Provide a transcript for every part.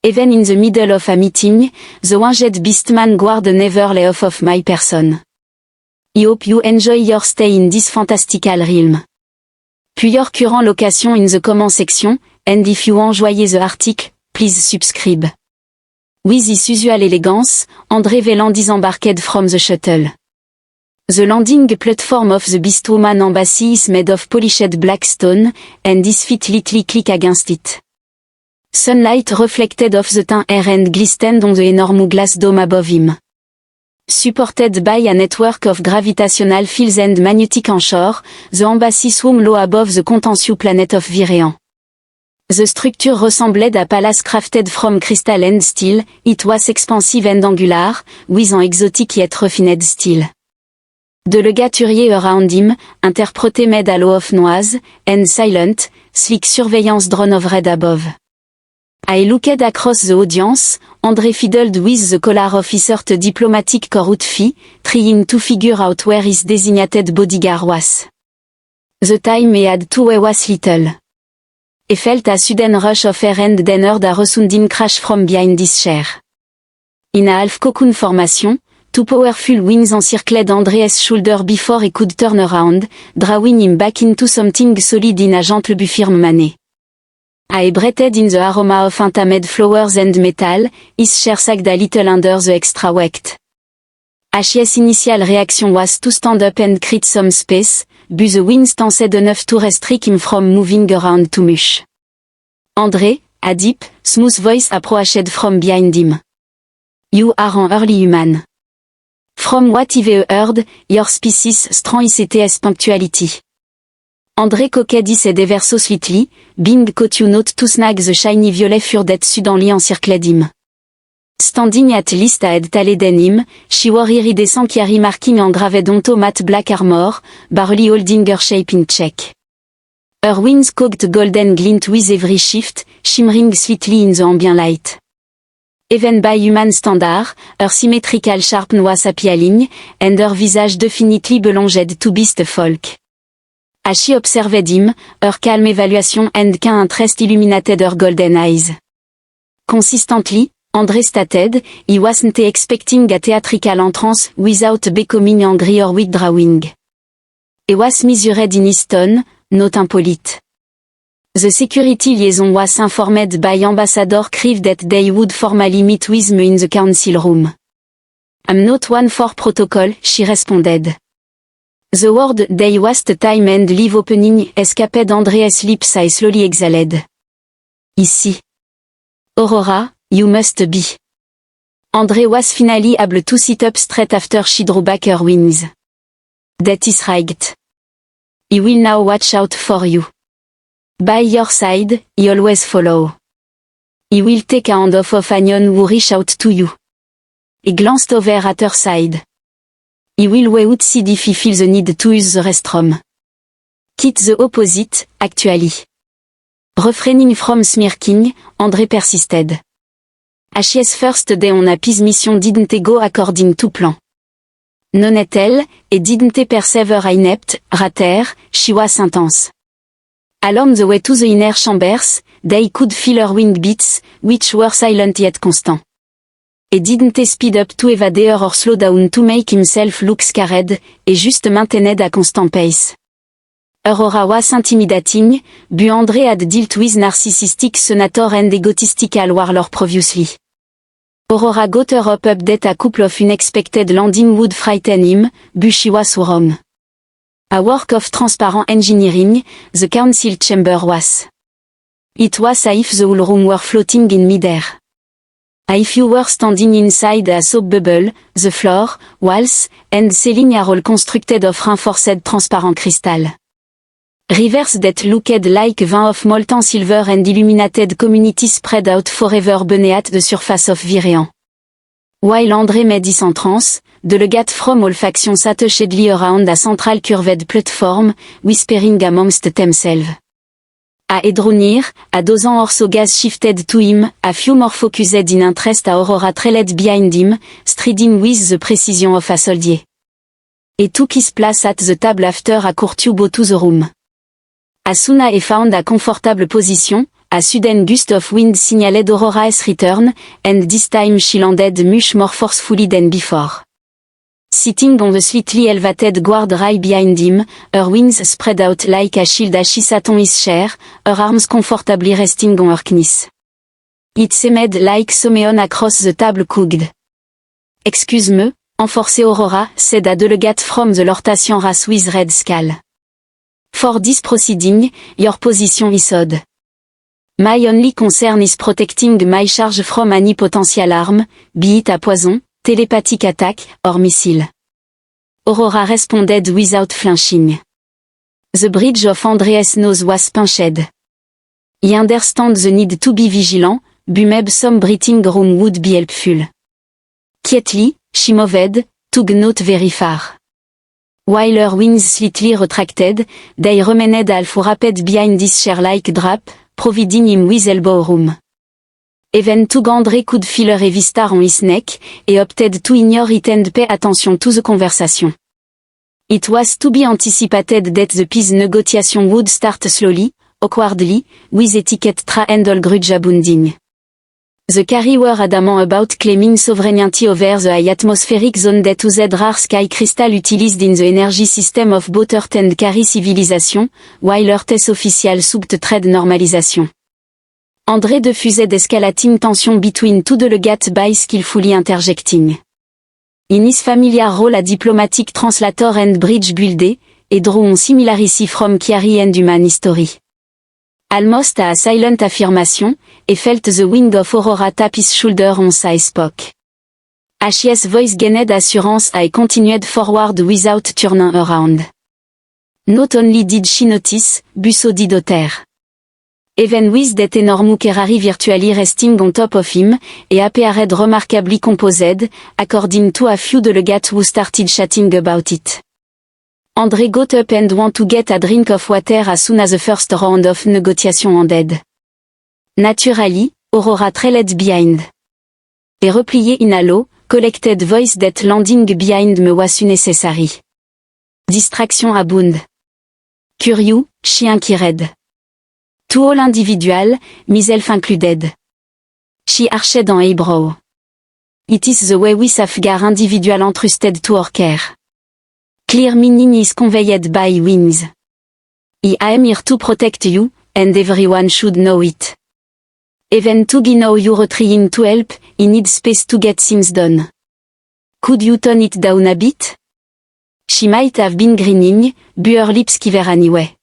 Even in the middle of a meeting, the winged beastman guard never lay off of my person. I hope you enjoy your stay in this fantastical realm. Puis your current location in the comment section, and if you enjoy the article, please subscribe. With his usual elegance, André Veland disembarked from the shuttle. The landing platform of the Beastwoman embassy is made of polished black stone, and his feet lightly click against it. Sunlight reflected off the thin air and glistened on the enormous glass dome above him. Supported by a network of gravitational fields and magnetic onshore, the embassy swam low above the contentious planet of Virean. The structure resembled a palace crafted from crystal and steel. It was expansive and angular, with an exotic yet refined style. The legaturier around him, interpreté made a law of noise, and silent, sleek surveillance drone hovered above. I looked across the audience. André fiddled with the collar of his diplomatic corps outfit, trying to figure out where his designated bodyguard was. The time he had to wait was little. He felt a sudden rush of air and then heard a resounding crash from behind his chair. In a half cocoon formation, two powerful wings encircled André's shoulder before he could turn around, drawing him back into something solid in a gentle firm manner. I breathed in the aroma of untamed flowers and metal. His chair sagged a little under the extra weight. His initial reaction was to stand up and create some space, but the wind tensed enough to restrict him from moving around too much. André, a deep, smooth voice approached from behind him. You are an early human. From what I've heard, your species strong its punctuality. André coquet said ever so slightly, being caught you not to snag the shiny violet fur that suddenly encircled him. Standing at least a head taller than him, she wore iridescent chiari marking engraved onto matte black armor, barely holding her shape in check. Her wings cocked golden glint with every shift, shimmering slightly in the ambient light. Even by human standard, her symmetrical sharpness was appealing, and her visage definitely belonged to beast folk. As she observed him, her calm evaluation and keen interest illuminated her golden eyes. Consistently, André stated, he wasn't expecting a theatrical entrance without becoming angry or withdrawing. He was measured in his tone, not impolite. The security liaison was informed by Ambassador Creve that they would formally meet with me in the council room. I'm not one for protocol, she responded. The word they waste time and leave opening escaped André's lips. I slowly exhaled. Ici. Aurora, you must be. André was finally able to sit up straight after she drew back her wings. That is right. He will now watch out for you. By your side, he always follow. He will take a hand off of anyone who reach out to you. He glanced over at her side. He will wait outside if he feels the need to use the restroom. Quite the opposite, actually. Refraining from smirking, André persisted. His first day on a peace mission didn't go according to plan. Non-elle, et didn't persevere inept, rater, she was intense. Along the way to the inner chambers, they could feel her wing beats, which were silent yet constant. He didn't speed up to evade her or slow down to make himself look scared, et juste maintained a constant pace. Her aura was intimidating, but André had dealt with narcissistic senator and egotistical warlord previously. Aurora got her up update a couple of unexpected landing would frighten him, but she was wrong. A work of transparent engineering, the council chamber was. It was as if the whole room were floating in midair. As if you were standing inside a soap bubble, the floor, walls, and ceiling are all constructed of reinforced transparent crystal. Rivers that looked like veins of molten silver and illuminated communities spread out forever beneath the surface of Virean. While André made his entrance, the legate from all factions sat shadily around a central curved platform, whispering amongst themselves. A Edronir, a dozen or so gas shifted to him, a few more focused in interest a Aurora trailed behind him, striding with the precision of a soldier. He took his place at the table after a court tube to the room. As soon as he found a comfortable position, a sudden gust of wind signaled Aurora's return, and this time she landed much more forcefully than before. Sitting on the slightly elevated guard rail behind him, her wings spread out like a shield as she sat on his chair, her arms comfortably resting on her knees. It seemed like someone across the table could. Excuse-me, enforced Aurora, said a delegate from the Lortasian race with red skull. For this proceeding, your position is odd. My only concern is protecting my charge from any potential harm, be it a poison, telepathic attack, or missile. Aurora responded without flinching. The bridge of Andre's nose was punched. He understand the need to be vigilant, but maybe some breathing room would be helpful. Quietly, she moved, took not very far. While her wings slightly retracted, they remained half wrapped behind this chair-like drape, providing him with elbow room. Even Andre could feel a heavy star on his neck, and opted to ignore it and pay attention to the conversation. It was to be anticipated that the peace negotiation would start slowly, awkwardly, with etiquette and all grudge abounding. The Carrie were adamant about claiming sovereignty over the high atmospheric zone that was rare sky crystal utilized in the energy system of both Earth and Carrie civilization, while Earth's official sought trade normalization. André diffused escalating tension between two delegates by skillfully interjecting. In his familiar role a diplomatic translator and bridge builder, he drew on similarity from Carrie and human history. Almost a silent affirmation, he felt the wing of Aurora tap his shoulder on sa spoke. His voice gained assurance and continued forward without turning around. Not only did she notice, but so did Otter. Even with that enormous Kerari virtually resting on top of him, he appeared remarkably composed, according to a few delegates who started chatting about it. André got up and went to get a drink of water as soon as the first round of negotiation ended. Naturally, Aurora trailed behind. He replied in a low, collected voice that landing behind me was unnecessary. Distraction abound. Curieux, she inquired. To all individual, myself included. She arched an eyebrow. It is the way we safeguard individual entrusted to our care. Clear meaning is conveyed by wings. I am here to protect you, and everyone should know it. Even to know you're trying to help, he needs space to get things done. Could you tone it down a bit? She might have been grinning, but her lips quivered anyway.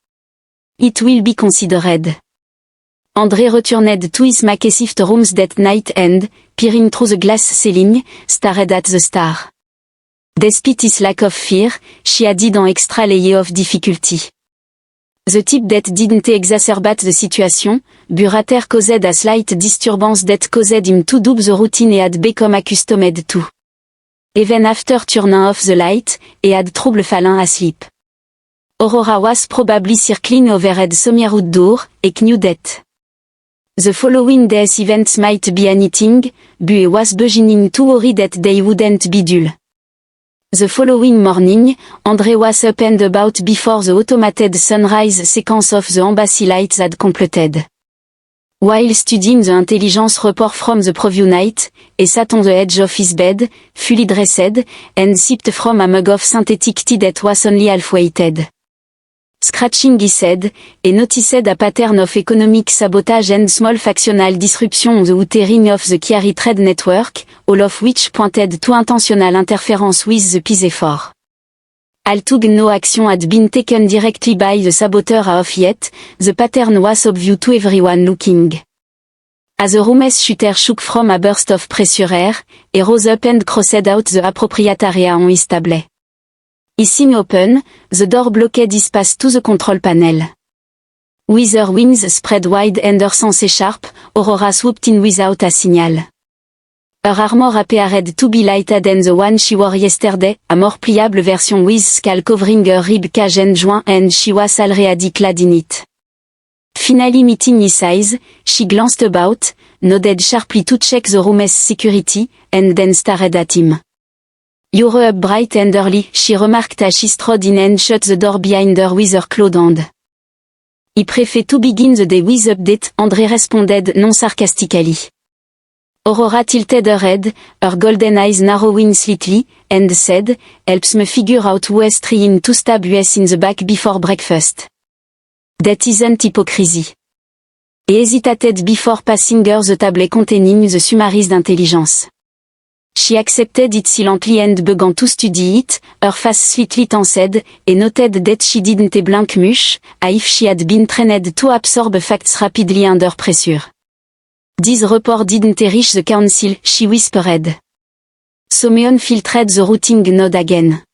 It will be considered. André returned to his makeshift rooms that night and, peering through the glass ceiling, stared at the star. Despite his lack of fear, she added an extra layer of difficulty. The tip that didn't exacerbate the situation, but rather caused a slight disturbance that caused him to doubt the routine he had become accustomed to. Even after turning off the light, he had trouble falling asleep. Aurora was probably circling overhead somewhere outdoor, and knew that. The following day's events might be anything, but he was beginning to worry that they wouldn't be dull. The following morning, André was up and about before the automated sunrise sequence of the embassy lights had completed. While studying the intelligence report from the previous night, he sat on the edge of his bed, fully dressed, and sipped from a mug of synthetic tea that was only half-weighted. Scratching his head, he noticed a pattern of economic sabotage and small factional disruption on the outering of the Chiari trade network, all of which pointed to intentional interference with the peace effort. Although no action had been taken directly by the saboteur as yet, the pattern was obvious to everyone looking. As the room's shooter shook from a burst of pressure air, he rose up and crossed out the appropriate area on his tablet. Hissing open, the door blocked his path to the control panel. With her wings spread wide and her sense sharp, Aurora swooped in without a signal. Her armor appeared to be lighter than the one she wore yesterday, a more pliable version with skull covering her rib cage and joint, and she was already clad in it. Finally meeting his eyes, she glanced about, nodded sharply to check the room's security, and then stared at him. "You're up bright and early," she remarked as she strode in and shut the door behind her with her clawed hand. I prefer to begin the day with update, André responded non sarcastically. Aurora tilted her head, her golden eyes narrowing slightly, and said, helps me figure out who is trying to stab us in the back before breakfast. That isn't hypocrisy. He hesitated before passing her the table containing the summaries d'intelligence. She accepted it silently and began to study it, her face slightly tensed, and noted that she didn't blink much, as if she had been trained to absorb facts rapidly under pressure. This report didn't reach the council, she whispered. Someone filtered the routing node again.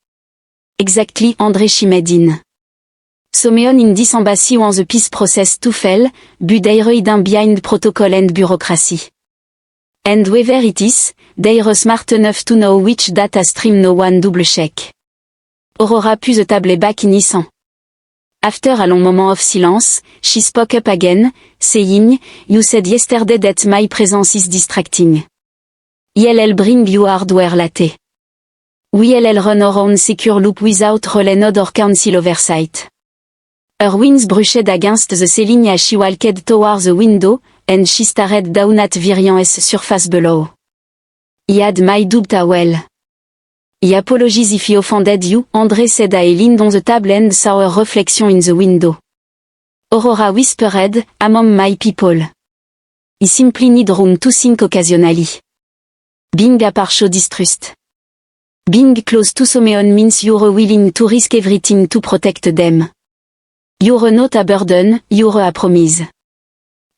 Exactly, André chimed in. Someone in this embassy wants the peace process to fail, but they're hidden behind protocol and bureaucracy. And whether it is, they're smart enough to know which data stream no one double check. Aurora put the table back in his hand. After a long moment of silence, she spoke up again, saying, you said yesterday that my presence is distracting. I'll bring you hardware latte. We'll run our own secure loop without role node or council oversight. Her wings brushed against the ceiling as she walked towards the window, and she stared down at Virian's surface below. I had my doubt as well. I apologize if he offended you, André said as he leaned on the table and saw her reflection in the window. Aurora whispered, among my people. I simply need room to think occasionally. Being apart shows distrust. Being close to someone means you're willing to risk everything to protect them. You're not a burden, you're a promise.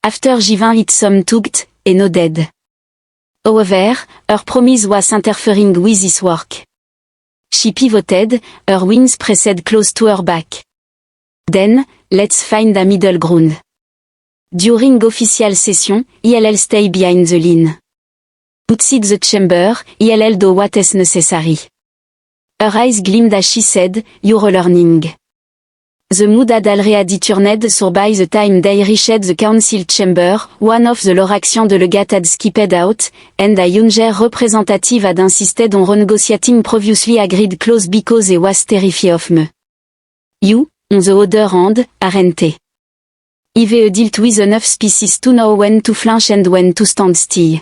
After giving it some thought, he nodded. However, her promise was interfering with his work. She pivoted, her wings pressed close to her back. Then, let's find a middle ground. During official session, I'll stay behind the line. Outside the chamber, I'll do what is necessary. Her eyes gleamed as she said, you're learning. The mood had already turned so by the time they reached the council chamber, one of the Loraxian delegates had skipped out, and a younger representative had insisted on renegotiating previously agreed clause because he was terrified of me. You, on the other hand, aren't. I've dealt with enough species to know when to flinch and when to stand still.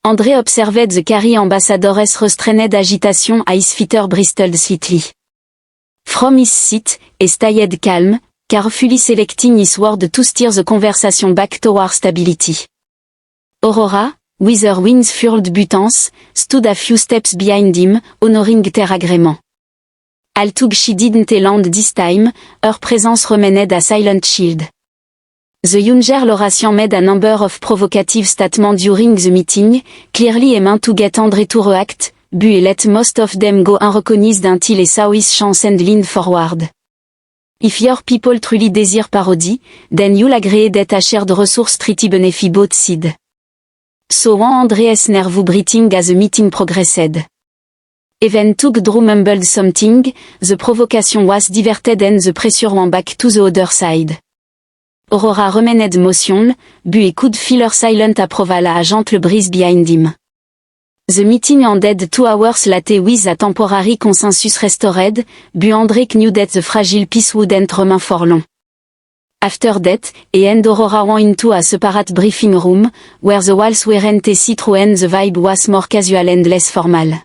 André observed the Carrie ambassador's restrained agitation as his feet bristled slightly. From his seat, he stayed calm, carefully selecting his words to steer the conversation back toward stability. Aurora, with her wings furled buttons, stood a few steps behind him, honoring their agreement. Although she didn't land this time, her presence remained a silent shield. The younger Loracian made a number of provocative statements during the meeting, clearly aiming to get André to react, but he let most of them go unrecognized until he saw his chance and leaned forward. If your people truly desire parody, then you'll agree that a shared resource treaty benefit both sides. So André's nervous breathing as the meeting progressed. Even though Drew mumbled something, the provocation was diverted and the pressure went back to the other side. Aurora remained motionless, but he could feel her silent approval as a gentle breeze behind him. The meeting ended 2 hours later with a temporary consensus restored, but André knew that the fragile peace wouldn't remain for long. After that, he and Aurora went into a separate briefing room, where the walls weren't see-through and the vibe was more casual and less formal.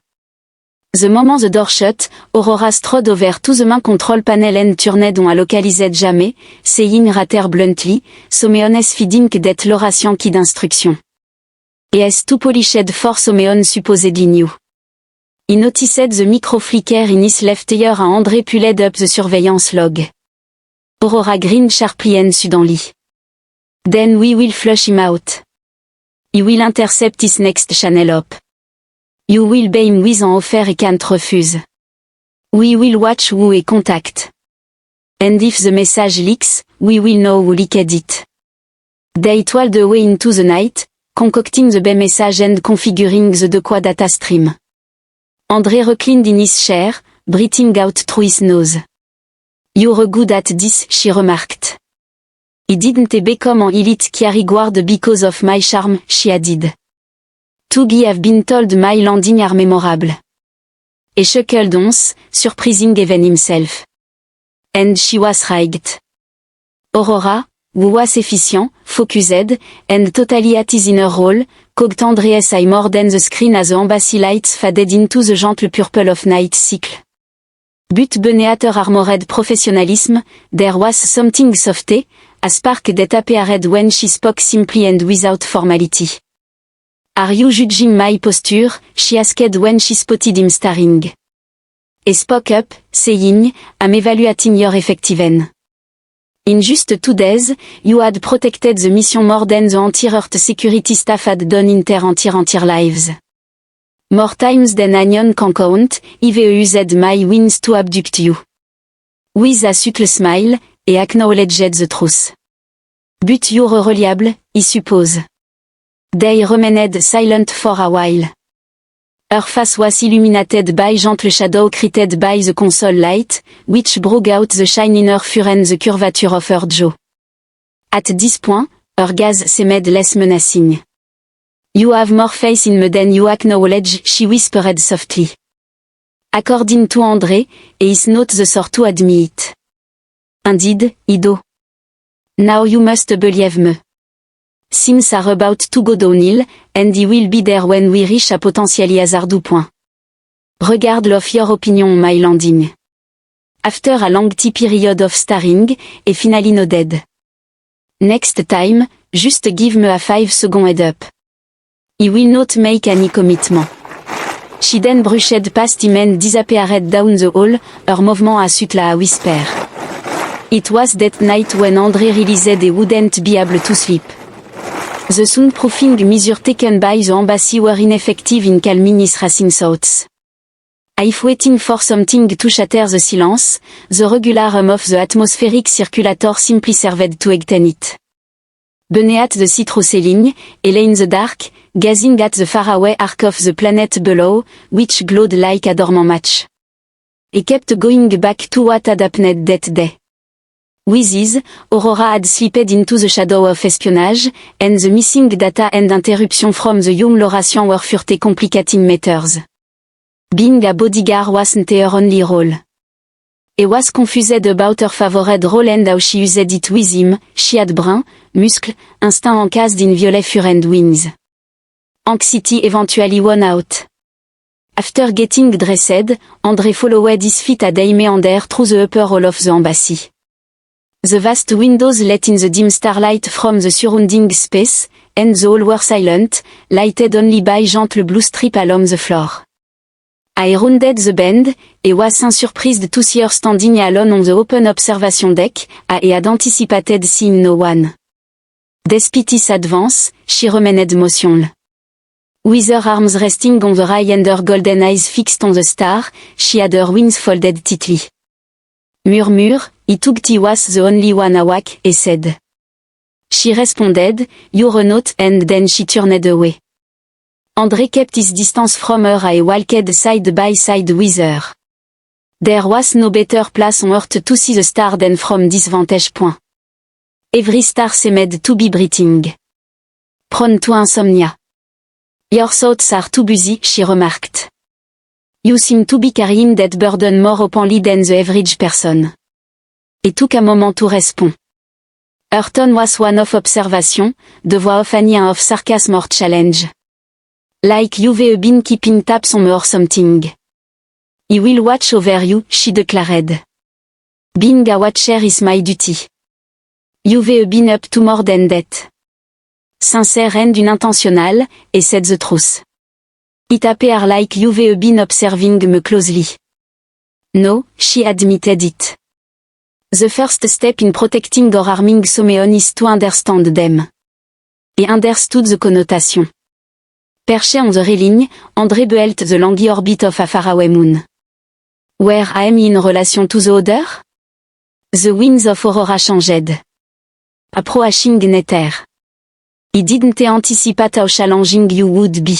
The moment the door shut, Aurora strode over to the main control panel and turned on a localized jamais, saying rather bluntly, someone is feeding that l'oration key d'instruction. Et est too polished for someone supposedly new. He noticed the micro flicker in his left ear as André pulled up the surveillance log. Aurora grinned sharply and suddenly. Then we will flush him out. He will intercept his next channel up. You will be him with an offer he can't refuse. We will watch who he contact. And if the message leaks, we will know who leaked it. They toiled away into the night, concocting the B message and configuring the Dequa data stream. André reclined in his chair, breathing out through his nose. You're good at this, she remarked. He didn't become an elite carry guard because of my charm, she added. Tuggy have been told my landing are memorable. He chuckled once, surprising even himself. And she was right. Aurora, who was efficient, focused, and totally at his inner role, cogged Andreas I more than the screen as the embassy lights faded into the gentle purple of night cycle. But beneath her armored professionalism, there was something softy, a spark that appeared when she spoke simply and without formality. Are you judging my posture? She asked when she spotted him staring. He spoke up, saying, I'm evaluating your effectiveness. In just 2 days, you had protected the mission more than the anti-Earth security staff had done in their entire lives. More times than anyone can count, I've used my wings to abduct you. With a subtle smile, he acknowledged the truth. But you're reliable, I suppose. They remained silent for a while. Her face was illuminated by gentle shadow created by the console light, which brought out the shine in her fur and the curvature of her jaw. At this point, her gaze seemed less menacing. You have more faith in me than you acknowledge, she whispered softly. According to André, he is not the sort to admit. Indeed, I do. Now you must believe me. Things are about to go downhill, and he will be there when we reach a potentially hazardous point. Regardless of your opinion on my landing. After a lengthy period of staring, he finally nodded. Next time, just give me a 5-second head up. He will not make any commitment. She then brushed past him and disappeared down the hall, her movement a subtle a whisper. It was that night when André realized he wouldn't be able to sleep. The soundproofing measures taken by the embassy were ineffective in calming his racing thoughts. If waiting for something to shatter the silence, the regular hum of the atmospheric circulator simply served to extend it. Beneath the citrus ceiling, he lay in the dark, gazing at the faraway arc of the planet below, which glowed like a dormant match. He kept going back to what had happened that day. With this, Aurora had slipped into the shadow of espionage, and the missing data and interruption from the young Laurentian were further complicating matters. Being a bodyguard wasn't her only role. He was confused about her favorite role and how she used it with him. She had brain, muscle, instinct encased in violet fur and wings. Anxiety eventually won out. After getting dressed, André followed his feet as they meandered through the upper hall of the embassy. The vast windows let in the dim starlight from the surrounding space, and the hall were silent, lighted only by gentle blue strip along the floor. I rounded the bend, and was surprised to see her standing alone on the open observation deck, as he had anticipated seeing no one. Despite his advance, she remained motionless. With her arms resting on the rail and her golden eyes fixed on the star, she had her wings folded tightly. Murmure, I thought he was the only one awake, he said. She responded, you're not, and then she turned away. André kept his distance from her and walked side by side with her. There was no better place on earth to see the star than from this vantage point. Every star seemed to be breathing. Prone to insomnia. Your thoughts are too busy, she remarked. You seem to be carrying that burden more openly than the average person. It took a moment to respond. Her tone was one of observation, the voix of Annie of sarcasm or challenge. Like you've been keeping tabs on me or something. I will watch over you, she declared. Being a watcher is my duty. You've been up to more than that. Sincere and unintentional, he said the truth. It appeared like you've been observing me closely. No, she admitted it. The first step in protecting or harming someone is to understand them. He understood the connotation. Perché on the railing, André beheld the languid orbit of a faraway moon. Where I am in relation to the other? The winds of Aurora changed. Approaching nearer. He didn't anticipate how challenging you would be.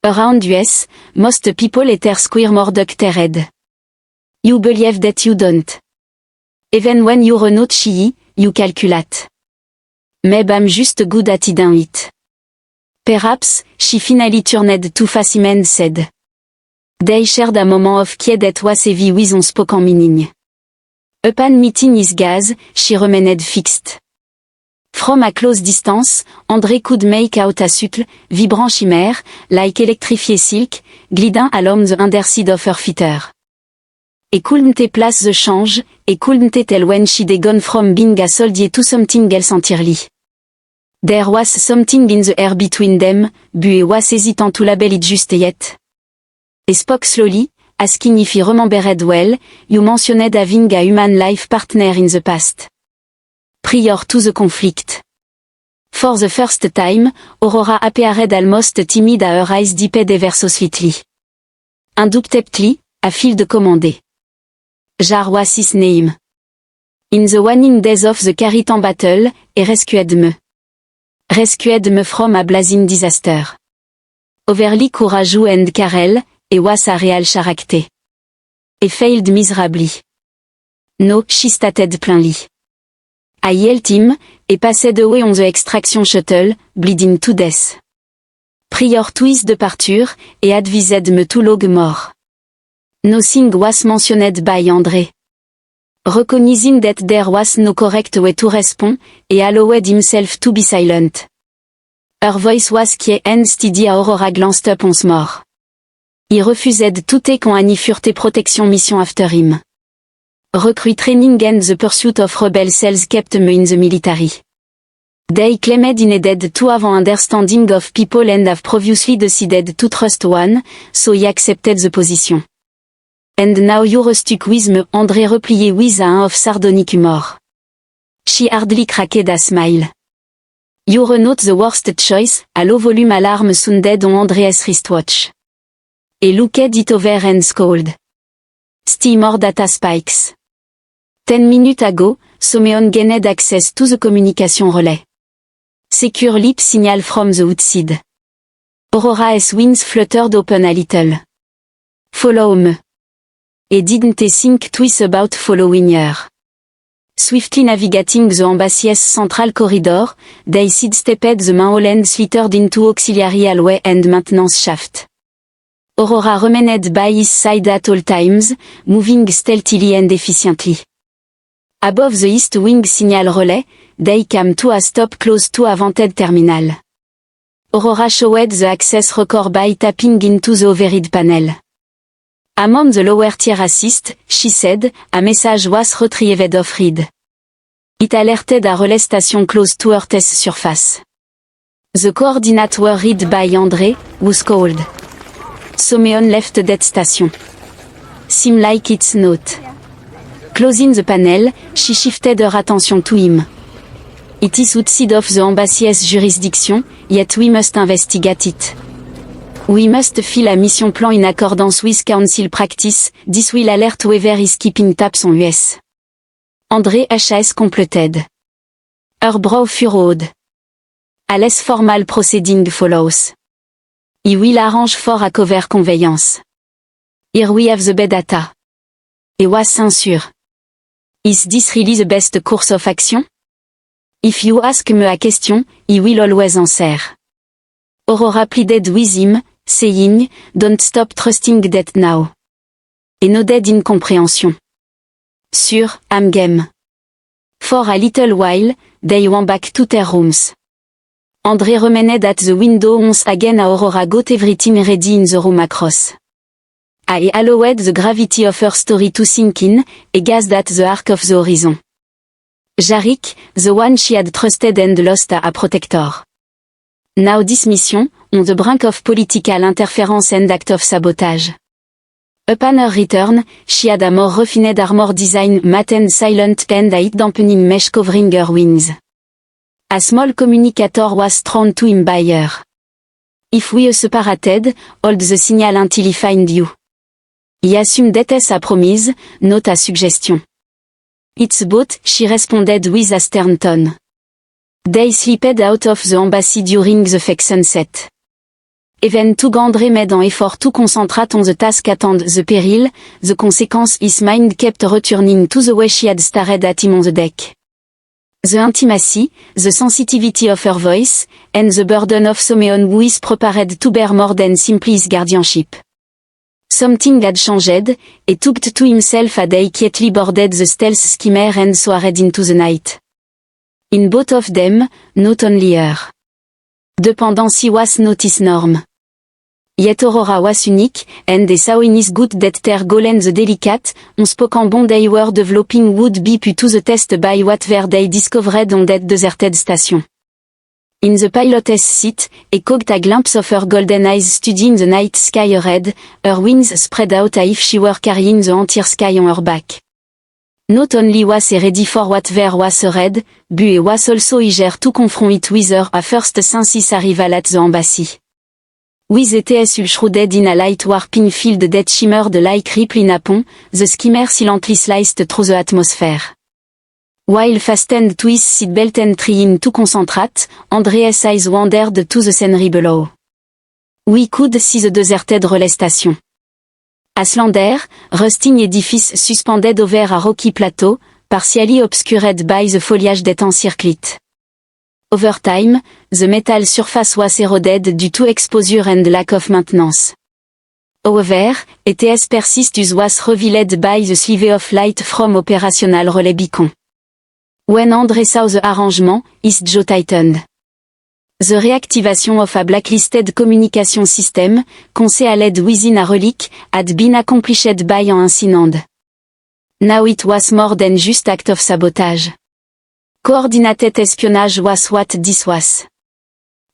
Around us, most people either squirm or duck their head. You believe that you don't. Even when you're not shy, you calculate. Maybe I'm just good at hiding it. Perhaps, she finally turned to face him and said. They shared a moment of quiet that was heavy with unspoken meaning. Upon meeting his gaze, she remained fixed. From a close distance, André could make out a subtle, vibrant shimmer, like electrified silk, gliding along the underside of her feet. Et couldn't place the change, et couldn't tell when she'd gone from being a soldier to something else entirely. There was something in the air between them, but he was hesitant to label it just yet. He spoke slowly, asking if he remembered well. You mentioned having a human life partner in the past. Prior to the conflict. For the first time, Aurora appeared almost timid, her eyes dipped ever so slightly. Indubitably, a field commandé. Jar was his name. In the waning days of the Caritan battle, he rescued me. Rescued me from a blazing disaster. Overly courageous and careful, he was a real character. He failed miserably. No, she stated plainly. I helped him, he passed away on the extraction shuttle, bleeding to death. Prior to his departure, he advised me to log more. Nothing was mentioned by André. Recognizing that there was no correct way to respond, he allowed himself to be silent. Her voice was quiet and steady as Aurora glanced up once more. He refused to take on any further protection mission after him. Recruit training and the pursuit of rebel cells kept me in the military. They claimed he needed to have an understanding of people and have previously decided to trust one, so he accepted the position. And now you're stuck with me, André replied with a of sardonic humor. She hardly cracked a smile. You're not the worst choice, a low volume alarm sounded on Andre's wristwatch. He looked it over and scowled. Still more data spikes. 10 minutes ago, Someone gained access to the communication relay. Secure lip signal from the outside. Aurora's wings fluttered open a little. Follow me. He didn't think twice about following her. Swiftly navigating the embassy's central corridor, they sidestepped the manhole and slithered into auxiliary hallway and maintenance shaft. Aurora remained by his side at all times, moving stealthily and efficiently. Above the east wing signal relay, they came to a stop close to a vented terminal. Aurora showed the access record by tapping into the overhead panel. Among the lower tier assist, she said, a message was retrieved off read. It alerted a relay station close to Earth's surface. The coordinates were read by André, who scowled. Someone left that station. Seemed like it's not. Closing the panel, she shifted her attention to him. It is outside of the embassy's jurisdiction, yet we must investigate it. We must file a mission plan in accordance with council practice. This will alert whoever is keeping tabs on US. André H.S. completed. Her brow furrowed. A less formal proceeding follows. He will arrange for a cover conveyance. Here we have the bad data. He was sincere. Is this really the best course of action? If you ask me a question, he will always answer. Aurora pleaded with him, saying, don't stop trusting that now. He nodded in comprehension. Sure, I'm game. For a little while, they went back to their rooms. André remained at the window once again as Aurora got everything ready in the room across. I allowed the gravity of her story to sink in, and gazed at the arc of the horizon. Jarek, the one she had trusted and lost a protector. Now this mission, on the brink of political interference and act of sabotage. Upon her return, she had a more refined armor design, matte and silent, and a heat-dampening mesh covering her wings. A small communicator was thrown to him by her. If we separated, hold the signal until he find you. He assumed that as a promise, not a suggestion. It's both, she responded with a stern tone. They slipped out of the embassy during the fake sunset. Even to André made an effort to concentrate on the task at hand, the peril, the consequence his mind kept returning to the way she had stared at him on the deck. The intimacy, the sensitivity of her voice, and the burden of someone who is prepared to bear more than simply his guardianship. Something had changed, he took to himself a day quietly boarded the stealth skimmer and soared into the night. In both of them, not only her dependency was not his norm. Yet Aurora was unique, and they saw in his good that their goal and the delicate, unspoken bond they were developing would be put to the test by whatever they discovered on that deserted station. In the pilot's seat, he caught a glimpse of her golden eyes studying the night sky ahead, her wings spread out as if she were carrying the entire sky on her back. Not only was he ready for whatever was ahead, but he was also eager to confront it with her at first since his arrival at the embassy. With ETS shrouded in a light warping field that shimmered like ripple in a pond, the skimmer silently sliced through the atmosphere. While fastened to his seatbelt and trying to concentrate, Andre's eyes wandered to the scenery below. We could see the deserted relay station. A slender, rusting edifice suspended over a rocky plateau, partially obscured by the foliage that encircled it. Over time, the metal surface was eroded due to exposure and lack of maintenance. However, ETS persistus was revealed by the sliver of light from operational relay beacon. When Andre saw the arrangement, his jaw tightened. The reactivation of a blacklisted communication system, concealed within a relic, had been accomplished by an incident. Now it was more than just act of sabotage. Coordinated espionage was what this was.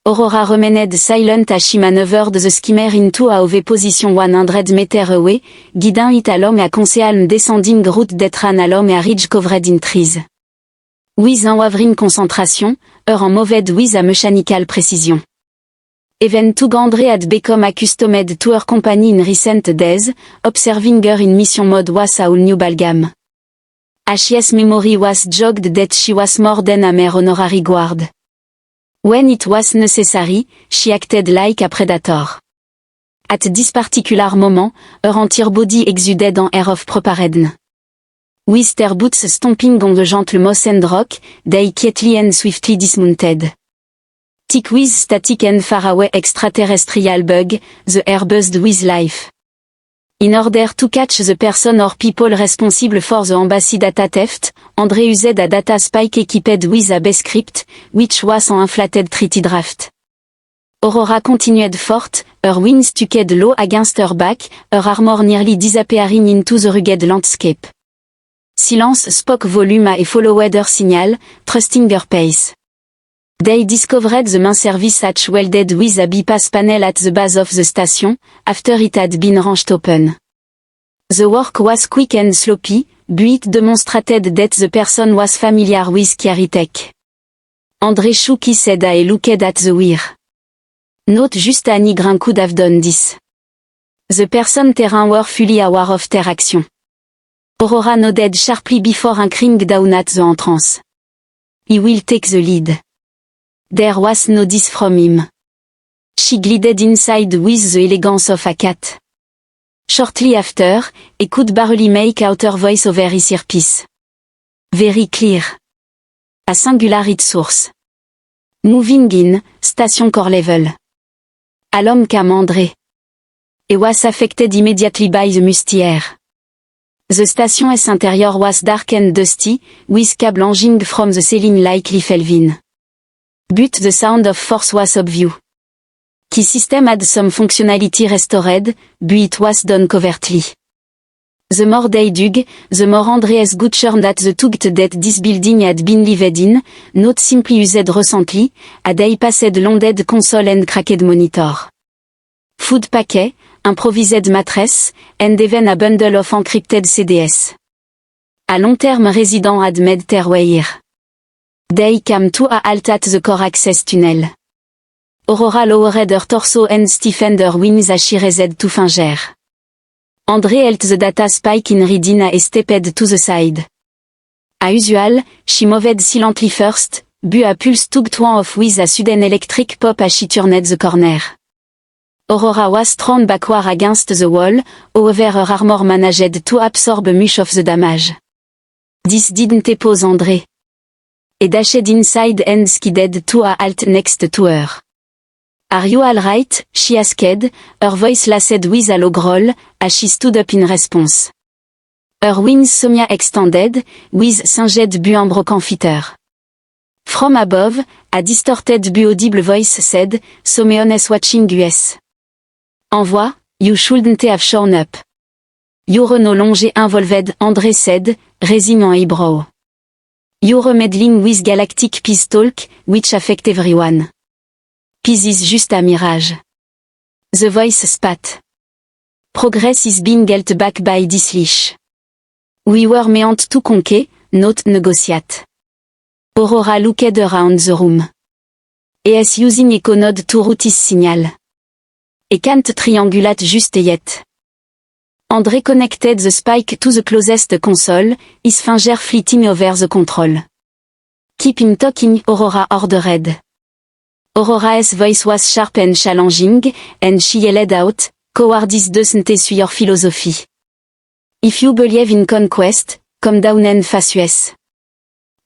Aurora remained silent as she maneuvered the skimmer into a OV position 100 meters away, guiding it along a concealed descending route that ran along a ridge covered in trees. With unwavering concentration, her moved with a mechanical precision. Even though Andre had become accustomed to her company in recent days, observing her in mission mode was a whole new ballgame. Ashi's memory was jogged that she was more than a mere honorary guard. When it was necessary, she acted like a predator. At this particular moment, her entire body exuded an air of preparedness. With their boots stomping on the gentle moss and rock, they quietly and swiftly dismounted. Thick with static and faraway extraterrestrial bug, the air buzzed with life. In order to catch the person or people responsible for the embassy data theft, Andre used a data spike equipped with a base script, which was an inflated treaty draft. Aurora continued forth, her wings tucked low against her back, her armor nearly disappearing into the rugged landscape. Silence spoke volume and followed her signal, trusting her pace. They discovered the main service hatch welded with a bypass panel at the base of the station, after it had been wrenched open. The work was quick and sloppy, but it demonstrated that the person was familiar with Chiari tech. Andre shook his head and looked at the weir. Not just any grain could have done this. The person terrain were fully aware of their action. Aurora nodded sharply before anchoring down at the entrance. He will take the lead. There was no diss from him. She glided inside with the elegance of a cat. Shortly after, he could barely make out her voice over his earpiece. Very clear. A singular hit source. Moving in, station core level. Along came Andre. He was affected immediately by the musty air. The station's interior was dark and dusty, with cable hanging from the ceiling like leaf elvin. But the sound of force was obvious. Key system had some functionality restored, but it was done covertly. The more they dug, the more Andre's got churned at the thought that this building had been lived in, not simply used recently, a they passed landed console and cracked monitor. Food packet, improvised mattress, and even a bundle of encrypted CDs. A long-term resident had made their way here. They came to a halt at the core access tunnel. Aurora lowered her torso and stiffened her wings as she raised to finger. Andre held the data spike in reading and stepped to the side. As usual, she moved silently first, but a pulse tugged one off with a sudden electric pop as she turned the corner. Aurora was thrown backward against the wall, however her armor managed to absorb much of the damage. This didn't pause Andre. He dashed inside and skidded to a halt next to her. Are you alright, she asked, her voice laced with a low growl, as she stood up in response. Her wings somia extended, with singed bu en broken fitter. From above, a distorted bu audible voice said, Someone is watching us. Envoie, you shouldn't have shown up. You're no longer involved, André said, raising an eyebrow. You're meddling with galactic peace talk, which affect everyone. Peace is just a mirage. The voice spat. Progress is being held back by this leash. We were meant to conquer, not negotiate. Aurora looked around the room. Es using Econode to route his signal. E can't triangulate just yet. André connected the spike to the closest console, his finger flitting over the control. Keep him talking, Aurora ordered. Aurora's voice was sharp and challenging, and she yelled out, Cowardice doesn't suit your philosophy. If you believe in conquest, come down and face us.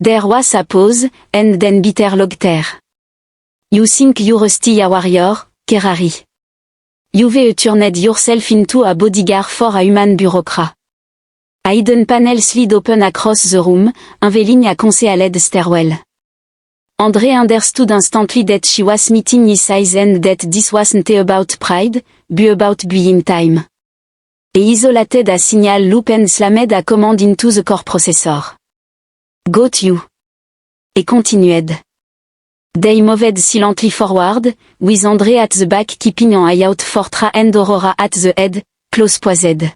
There was a pause, and then bitter laughter. You think you're still a warrior, Kerari? You've turned yourself into a bodyguard for a human bureaucrat. A hidden panel slid open across the room, unveiling a concealed stairwell. André understood instantly that she was meeting his eyes and that this wasn't about pride, but about buying time. He isolated a signal loop and slammed a command into the core processor. Got you. Et continued. They moved silently forward, with André at the back keeping an eye out for Tra and Aurora at the head, close poised.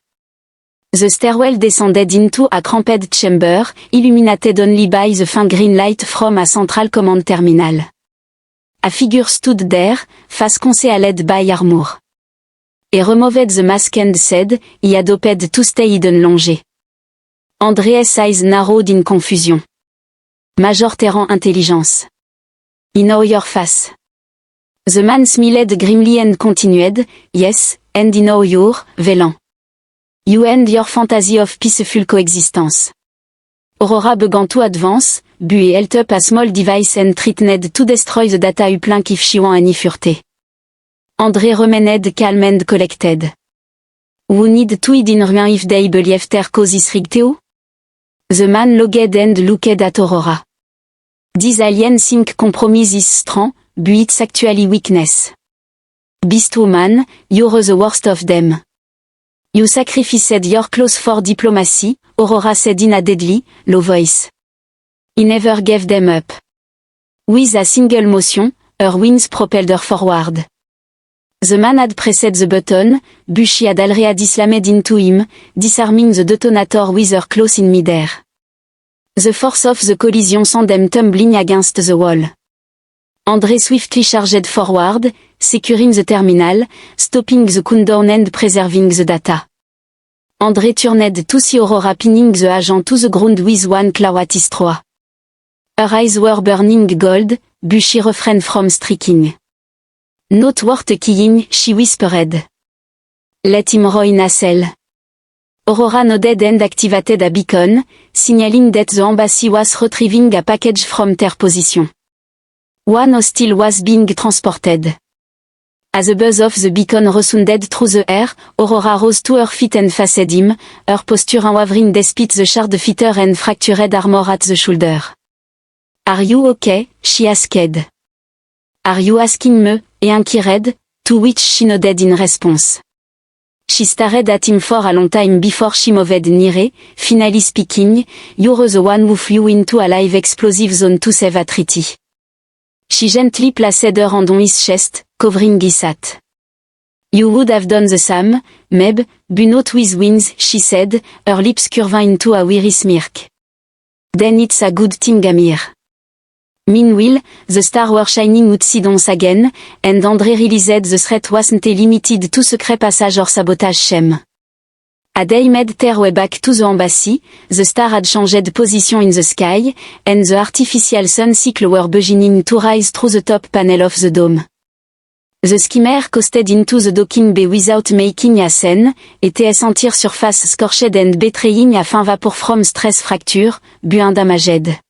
The stairwell descended into a cramped chamber, illuminated only by the faint green light from a central command terminal. A figure stood there, face concealed by armor. He removed the mask and said, he had hoped to stay hidden longer. André's eyes narrowed in confusion. Major Terran Intelligence. I know your face. The man smiled grimly and continued, yes, and I know your, Velan. You and your fantasy of peaceful coexistence. Aurora began to advance, but he held up a small device and threatened to destroy the data uplink if she won any furte. André remained calm and collected. We need to hide in ruin if they believe their cause is rigged too? The man looked and looked at Aurora. These aliens think compromise is strong, but it's actually weakness. Beast woman, you're the worst of them. You sacrificed your clothes for diplomacy, Aurora said in a deadly, low voice. He never gave them up. With a single motion, her wings propelled her forward. The man had pressed the button, but she had already slammed into him, disarming the detonator with her claws in midair. The force of the collision sent them tumbling against the wall. André swiftly charged forward, securing the terminal, stopping the countdown and preserving the data. André turned to see Aurora pinning the agent to the ground with one claw at his throat. Her eyes were burning gold, but she refrained from striking. Not worth killing, she whispered. Let him ruin a cell. Aurora nodded and activated a beacon, signaling that the embassy was retrieving a package from their position. One hostile was being transported. As the buzz of the beacon resounded through the air, Aurora rose to her feet and faced him, her posture unwavering despite the charred fitter and fractured armor at the shoulder. Are you okay? She asked. Are you asking me? He inquired, to which she nodded in response. She stared at him for a long time before she moved nearer, finally speaking, you're the one who flew into a live explosive zone to save a treaty. She gently placed her hand on his chest, covering his hat. You would have done the same, maybe, but not with wings, she said, her lips curving into a weary smirk. Then it's a good thing I'm here. Meanwhile, the stars were shining outside once again, and André realized the threat wasn't limited to secret passage or sabotage shame. As they made their way back to the embassy, the star had changed position in the sky, and the artificial sun cycles were beginning to rise through the top panel of the dome. The skimmer coasted into the docking bay without making a scene, était sentir surface scorched and betraying a fin vapor from stress fracture, but undamaged.